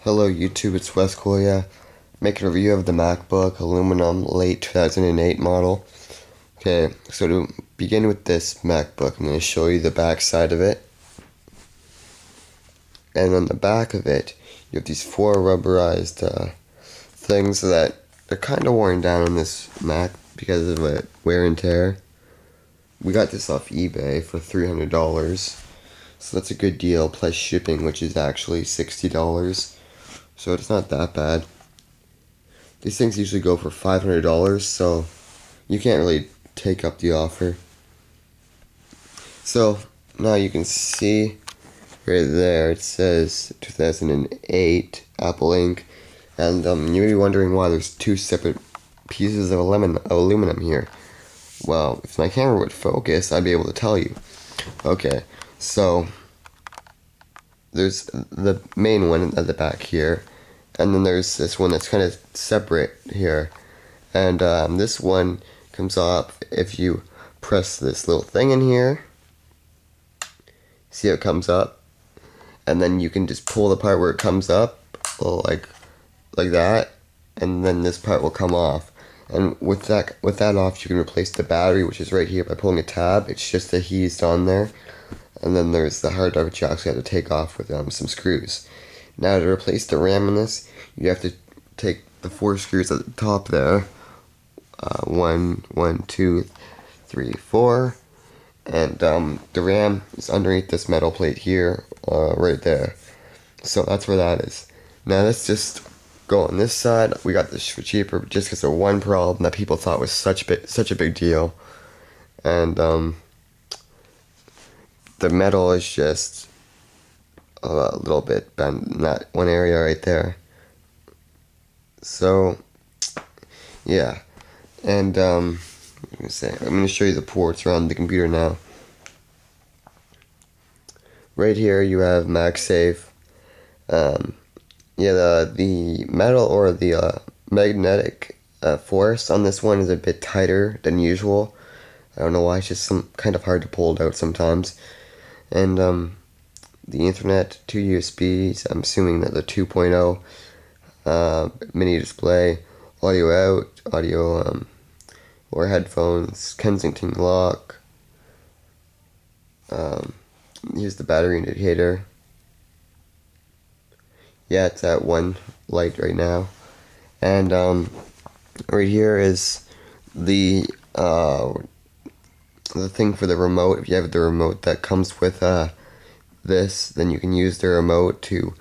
Hello YouTube, it's Wes Koya, making a review of the MacBook aluminum late 2008 model. Okay, so to begin with this MacBook, I'm going to show you the back side of it. And on the back of it, you have these four rubberized things that are kind of worn down on this Mac because of wear and tear. We got this off eBay for $300, so that's a good deal, plus shipping, which is actually $60. So it's not that bad. These things usually go for $500, so you can't really take up the offer. So now you can see right there it says 2008 Apple Inc. And you may be wondering why there's two separate pieces of aluminum here. Well, if my camera would focus, I'd be able to tell you. Okay, so there's the main one at the back here, and then there's this one that's kind of separate here. And this one comes off if you press this little thing in here. See how it comes up? And then you can just pull the part where it comes up, like that, and then this part will come off. And with that off, you can replace the battery, which is right here, by pulling a tab. It's just adhesed on there. And then there's the hard drive, which you actually have to take off with some screws. Now, to replace the RAM in this, you have to take the four screws at the top there. One, two, three, four. And the RAM is underneath this metal plate here, right there. So that's where that is. Now let's just go on this side. We got this for cheaper, just because of one problem that people thought was such a big deal. And the metal is just a little bit bent in that one area right there. So yeah, and I'm going to show you the ports around the computer now. Right here you have MagSafe. Yeah, the metal or the magnetic force on this one is a bit tighter than usual. I don't know why, it's just kind of hard to pull it out sometimes. And the Ethernet, two USBs, I'm assuming that the 2.0 mini display, audio out, audio or headphones, Kensington lock. Here's the battery indicator. Yeah, it's at one light right now. And right here is the thing for the remote. If you have the remote that comes with this, then you can use the remote to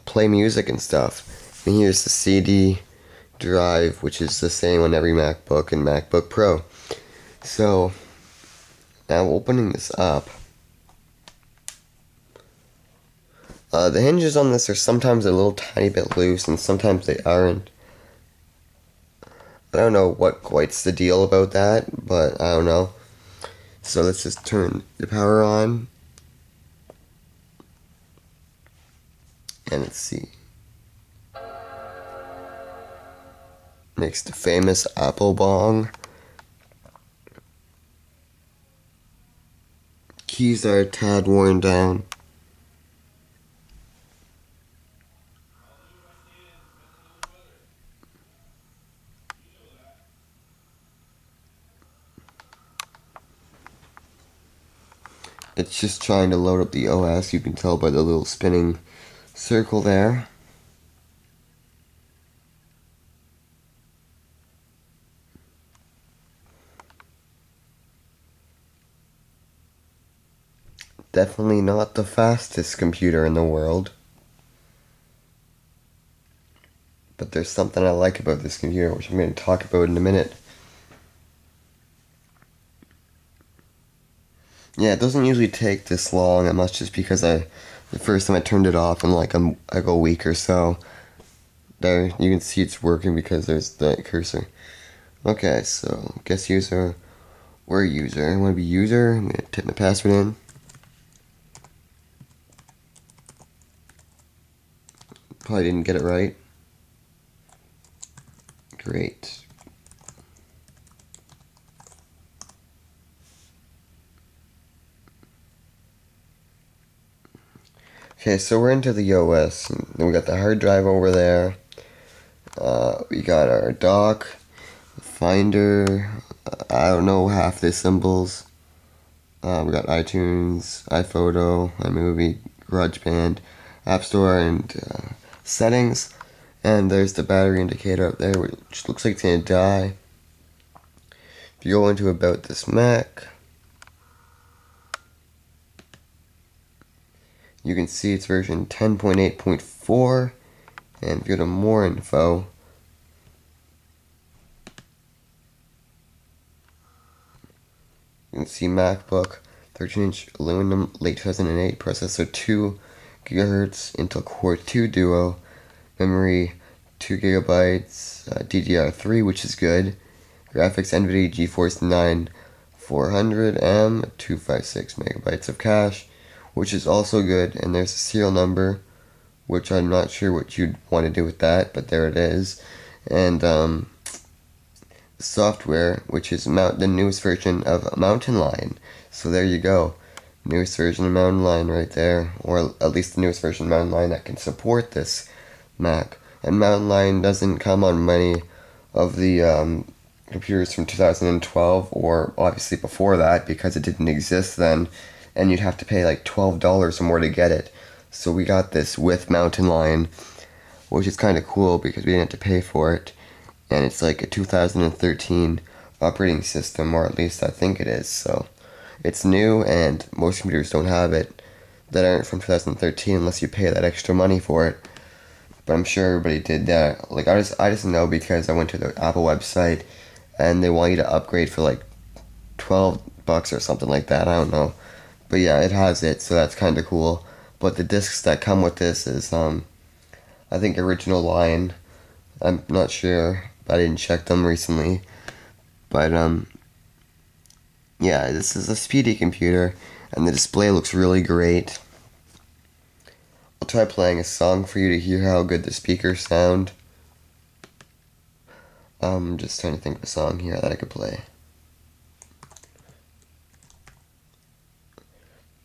play music and stuff. And here's the CD drive, which is the same on every MacBook and MacBook Pro. So now opening this up, the hinges on this are sometimes a little tiny bit loose and sometimes they aren't. I don't know what quite's the deal about that, but I don't know. So let's just turn the power on. And let's see. Makes the famous Apple bong. Keys are a tad worn down. It's just trying to load up the OS, you can tell by the little spinning circle there. Definitely not the fastest computer in the world. But there's something I like about this computer, which I'm going to talk about in a minute. Yeah, it doesn't usually take this long. That must just because the first time I turned it off in like a week or so. There, you can see it's working because there's the cursor. Okay, so guess user, we're user. I want to be user. I'm going to type my password in. Probably didn't get it right. Great. Okay, so we're into the OS. And we got the hard drive over there. We got our dock, Finder. I don't know half the symbols. We got iTunes, iPhoto, iMovie, GarageBand, App Store, and settings. And there's the battery indicator up there, which looks like it's gonna die. If you go into About This Mac, you can see it's version 10.8.4, and if you go to more info, you can see MacBook 13-inch aluminum, late 2008, processor 2 GHz, Intel Core 2 Duo, memory 2 gigabytes, DDR3, which is good, graphics NVIDIA GeForce 9400M, 256 megabytes of cache, which is also good, and there's a serial number, which I'm not sure what you'd want to do with that, but there it is, and software, which is the newest version of Mountain Lion. So there you go, newest version of Mountain Lion right there, or at least the newest version of Mountain Lion that can support this Mac. And Mountain Lion doesn't come on many of the computers from 2012, or obviously before that, because it didn't exist then, and you'd have to pay like $12 or more to get it. So we got this with Mountain Lion, which is kind of cool because we didn't have to pay for it. And it's like a 2013 operating system, or at least I think it is. So it's new, and most computers don't have it that aren't from 2013 unless you pay that extra money for it. But I'm sure everybody did that. Like I just know because I went to the Apple website and they want you to upgrade for like $12 or something like that. I don't know. But yeah, it has it, so that's kind of cool. But the discs that come with this is, I think original Lion. I'm not sure, but I didn't check them recently. But, yeah, this is a speedy computer, and the display looks really great. I'll try playing a song for you to hear how good the speakers sound. I'm just trying to think of a song here that I could play.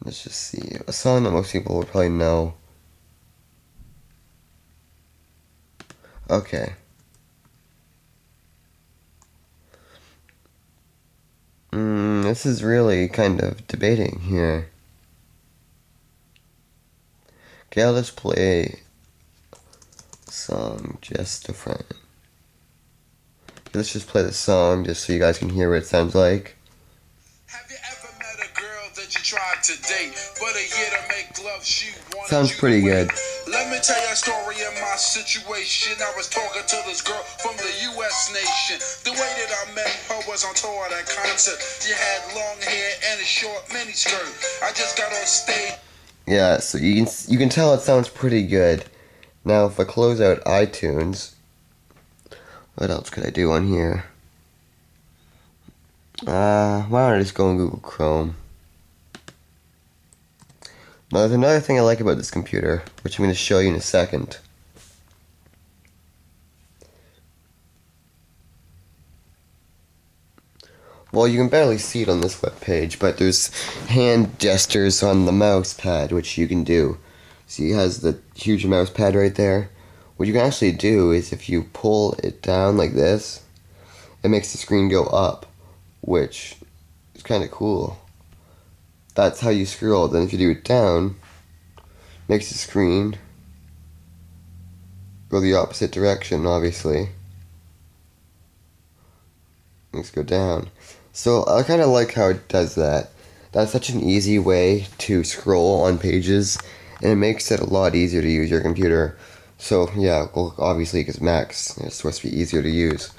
Let's just see. A song that most people would probably know. Okay. This is really kind of debating here. Okay, I'll just play a song, Just a Friend. Let's just play the song just so you guys can hear what it sounds like. Tried to date, but a year to make love, she wanted sounds pretty good. Let me tell you a story of my situation. I was talking to this girl from the U.S. nation. The way that I met her was on tour at a concert. She had long hair and a short miniskirt. I just got on stage. Yeah, so you can tell it sounds pretty good. Now, if I close out iTunes, what else could I do on here? Why don't I just go on Google Chrome? Now, there's another thing I like about this computer, which I'm going to show you in a second. Well, you can barely see it on this web page, but there's hand gestures on the mouse pad, which you can do. See, it has the huge mouse pad right there. What you can actually do is if you pull it down like this, it makes the screen go up, which is kind of cool. That's how you scroll. Then if you do it down, makes the screen go the opposite direction, obviously. Makes it go down. So I kind of like how it does that. That's such an easy way to scroll on pages, and it makes it a lot easier to use your computer. So yeah, well, obviously because Macs are supposed to be easier to use.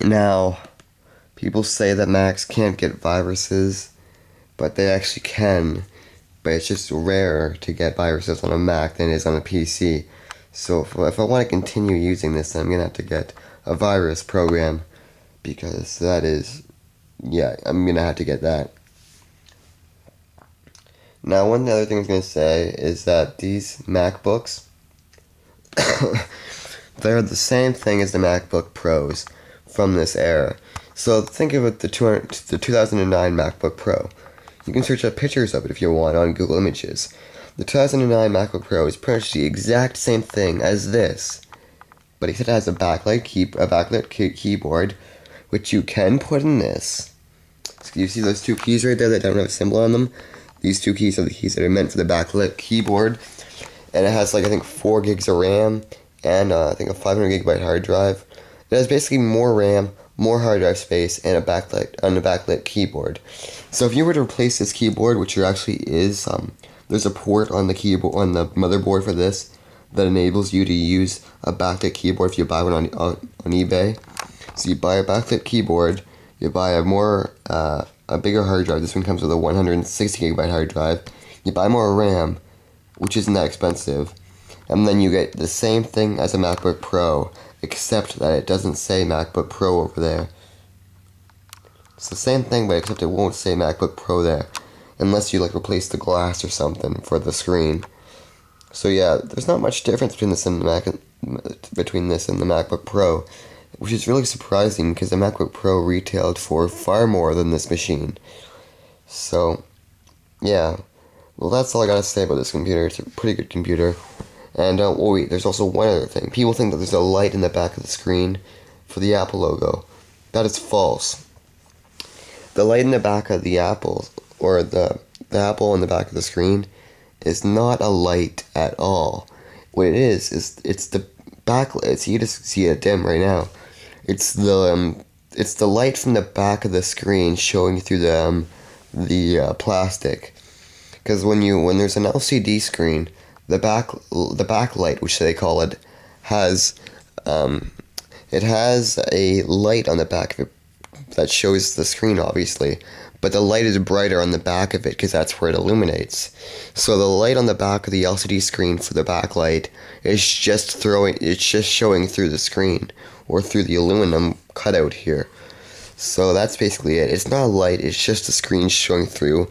Now, people say that Macs can't get viruses, but they actually can, but it's just rarer to get viruses on a Mac than it is on a PC. So if I want to continue using this, I'm going to have to get a virus program, because that is, yeah, I'm going to have to get that. Now, one other thing I was going to say is that these MacBooks, they're the same thing as the MacBook Pros from this era. So think of it, the 2009 MacBook Pro. You can search up pictures of it if you want on Google Images. The 2009 MacBook Pro is pretty much the exact same thing as this, but except it has a backlit keyboard, which you can put in this. So you see those two keys right there that don't have a symbol on them? These two keys are the keys that are meant for the backlit keyboard, and it has like I think 4 gigs of RAM and I think a 500 gigabyte hard drive. It has basically more RAM, more hard drive space, and a backlit keyboard. So if you were to replace this keyboard, which there actually is, there's a port on the keyboard on the motherboard for this that enables you to use a backlit keyboard if you buy one on eBay. So you buy a backlit keyboard, you buy a bigger hard drive. This one comes with a 160 gigabyte hard drive. You buy more RAM, which isn't that expensive, and then you get the same thing as a MacBook Pro, except that it doesn't say MacBook Pro over there. It's the same thing, but except it won't say MacBook Pro there, unless you like replace the glass or something for the screen. So yeah, there's not much difference between this and the MacBook Pro, which is really surprising because the MacBook Pro retailed for far more than this machine. So yeah, well, that's all I gotta say about this computer. It's a pretty good computer. And oh wait, there's also one other thing. People think that there's a light in the back of the screen for the Apple logo. That is false. The light in the back of the Apple, or the Apple in the back of the screen, is not a light at all. What it is it's the backlight. So you just see it dim right now. It's the light from the back of the screen showing through the plastic. Because when there's an LCD screen, the backlight, which they call it, has a light on the back of it that shows the screen, obviously, but the light is brighter on the back of it because that's where it illuminates. So the light on the back of the LCD screen for the backlight is just showing through the screen or through the aluminum cutout here. So that's basically it. It's not a light, it's just the screen showing through.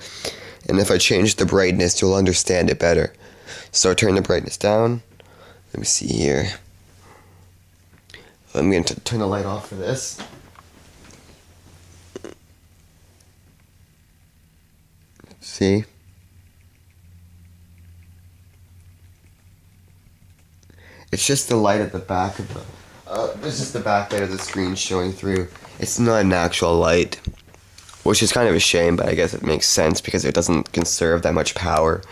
And if I change the brightness, you'll understand it better. So turn the brightness down. Let me see here. I'm going to turn the light off for this. See? It's just the light at the back of the... it's just the backlight of the screen showing through. It's not an actual light. Which is kind of a shame, but I guess it makes sense because it doesn't conserve that much power.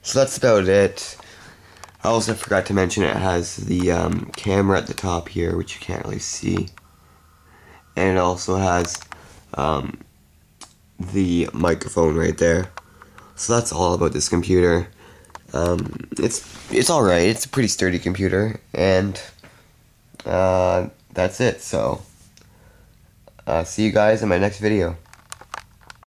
So that's about it. I also forgot to mention it has the camera at the top here, which you can't really see. And it also has the microphone right there. So that's all about this computer. It's alright. It's a pretty sturdy computer. And that's it. So see you guys in my next video.